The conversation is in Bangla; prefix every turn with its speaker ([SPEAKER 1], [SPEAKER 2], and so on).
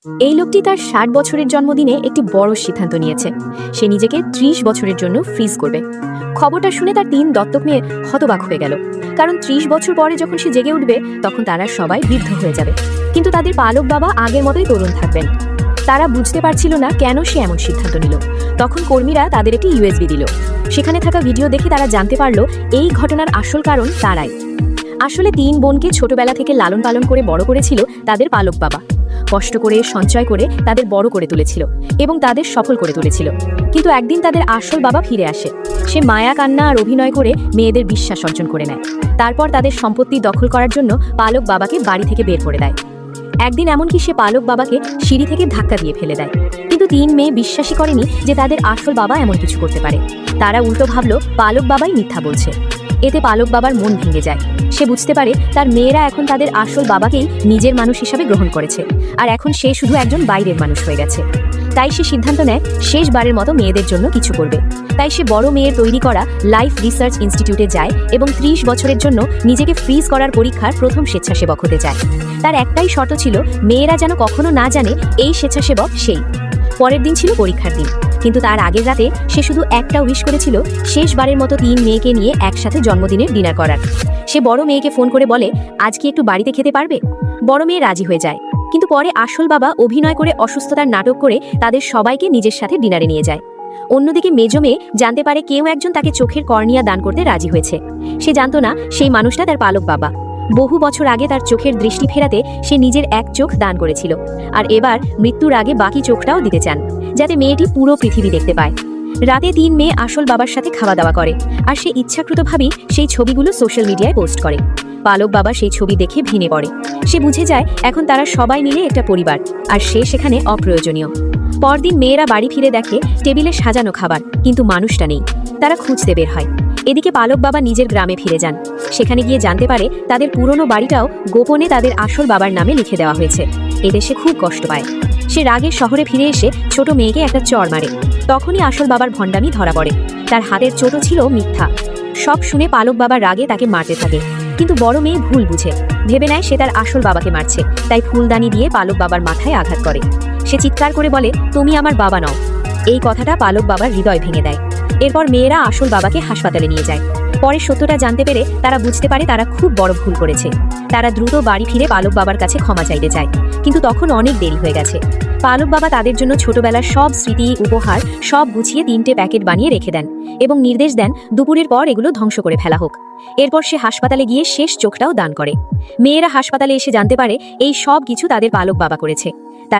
[SPEAKER 1] এই লোকটি তার ৬০ বছরের জন্মদিনে একটি বড় সিদ্ধান্ত নিয়েছে। সে নিজেকে ৩০ বছরের জন্য ফ্রিজ করবে। খবরটা শুনে তার ৩ দত্তক মেয়ে হতবাক হয়ে গেল, কারণ ৩০ বছর পরে যখন সে জেগে উঠবে তখন তারা সবাই বৃদ্ধ হয়ে যাবে, কিন্তু তাদের পালক বাবা আগের মতোই তরুণ থাকবেন। তারা বুঝতে পারছিল না কেন সে এমন সিদ্ধান্ত নিল। তখন কর্মীরা তাদের একটি USB দিল। সেখানে থাকা ভিডিও দেখে তারা জানতে পারল এই ঘটনার আসল কারণ তারাই। আসলে ৩ বোনকে ছোটবেলা থেকে লালন পালন করে বড় করেছিল তাদের পালক বাবা। কষ্ট করে সঞ্চয় করে তাদের বড় করে তুলেছিল এবং তাদের সফল করে তুলেছিল। কিন্তু একদিন তাদের আসল বাবা ফিরে আসে। সে মায়া কান্না আর অভিনয় করে মেয়েদের বিশ্বাস অর্জন করে নেয়। তারপর তাদের সম্পত্তি দখল করার জন্য পালক বাবাকে বাড়ি থেকে বের করে দেয়। একদিন এমনকি সে পালক বাবাকে সিঁড়ি থেকে ধাক্কা দিয়ে ফেলে দেয়। কিন্তু ৩ মেয়ে বিশ্বাসই করেনি যে তাদের আসল বাবা এমন কিছু করতে পারে। তারা উল্টো ভাবল পালক বাবাই মিথ্যা বলছে। এতে পালক বাবার মন ভেঙে যায়। সে বুঝতে পারে তার মেয়েরা এখন তাদের আসল বাবাকেই নিজের মানুষ হিসাবে গ্রহণ করেছে, আর এখন সে শুধু একজন বাইরের মানুষ হয়ে গেছে। তাই সে সিদ্ধান্ত নেয় শেষবারের মতো মেয়েদের জন্য কিছু করবে। তাই সে বড় মেয়ের তৈরি করা লাইফ রিসার্চ ইনস্টিটিউটে যায় এবং ৩০ বছরের জন্য নিজেকে ফ্রিজ করার পরীক্ষার প্রথম স্বেচ্ছাসেবক হতে চায়। তার একটাই শর্ত ছিল, মেয়েরা যেন কখনো না জানে এই স্বেচ্ছাসেবক সেই। পরের দিন ছিল পরীক্ষার দিন, কিন্তু তার আগের রাতে সে শুধু একটা উইশ করেছিল, শেষবারের মতো ৩ মেয়েকে নিয়ে একসাথে জন্মদিনের ডিনার করার। সে বড় মেয়েকে ফোন করে বলে, আজ কি একটু বাড়িতে খেতে পারবে? বড় মেয়ে রাজি হয়ে যায়, কিন্তু পরে আসল বাবা অভিনয় করে অসুস্থতার নাটক করে তাদের সবাইকে নিজের সাথে ডিনারে নিয়ে যায়। অন্যদিকে মেজো মেয়ে জানতে পারে কেউ একজন তাকে চোখের কর্নিয়া দান করতে রাজি হয়েছে। সে জানতো না সেই মানুষটা তার পালক বাবা। বহু বছর আগে তার চোখের দৃষ্টি ফেরাতে সে নিজের এক চোখ দান করেছিল, আর এবার মৃত্যুর আগে বাকি চোখটাও দিতে চান, যাতে মেয়েটি পুরো পৃথিবী দেখতে পায়। রাতে ৩ মেয়ে আসল বাবার সাথে খাওয়া দাওয়া করে, আর সে ইচ্ছাকৃতভাবেই সেই ছবিগুলো সোশ্যাল মিডিয়ায় পোস্ট করে। পালক বাবা সেই ছবি দেখে ভেঙে পড়ে। সে বুঝে যায় এখন তারা সবাই মিলে একটা পরিবার, আর সে সেখানে অপ্রয়োজনীয়। পরদিন মেয়েরা বাড়ি ফিরে দেখে টেবিলে সাজানো খাবার, কিন্তু মানুষটা নেই। তারা খুঁজতে বের হয়। এদিকে পালক বাবা নিজের গ্রামে ফিরে যান। সেখানে গিয়ে জানতে পারে তাদের পুরনো বাড়িটাও গোপনে তাদের আসল বাবার নামে লিখে দেওয়া হয়েছে। এতে সে খুব কষ্ট পায়। সে রাগে শহরে ফিরে এসে ছোট মেয়েকে একটা চড় মারে। তখনই আসল বাবার ভণ্ডামি ধরা পড়ে। তার হাতের চোটও ছিল মিথ্যা। সব শুনে পালক বাবা রাগে তাকে মারতে থাকে, কিন্তু বড় মেয়ে ভুল বুঝে ভেবে নেয় সে তার আসল বাবাকে মারছে। তাই ফুলদানি দিয়ে পালক বাবার মাথায় আঘাত করে। সে চিৎকার করে বলে, তুমি আমার বাবা নও। এই কথাটা পালক বাবার হৃদয় ভেঙে দেয়। এরপর মেয়েরা আসল বাবাকে হাসপাতালে নিয়ে যায়। পরে সত্যটা জানতে পেরে তারা বুঝতে পারে তারা খুব বড় ভুল করেছে। তারা দ্রুত বাড়ি ফিরে পালক বাবার কাছে ক্ষমা চাইতে চায়, কিন্তু তখন অনেক দেরি হয়ে গেছে। পালক বাবা তাদের জন্য ছোটবেলার সব স্মৃতি উপহার সব গুছিয়ে 3টে প্যাকেট বানিয়ে রেখে দেন এবং নির্দেশ দেন দুপুরের পর এগুলো ধ্বংস করে ফেলা হোক। এরপর সে হাসপাতালে গিয়ে শেষ চোখটাও দান করে। মেয়েরা হাসপাতালে এসে জানতে পারে এই সব কিছু তাদের পালক বাবা করেছে।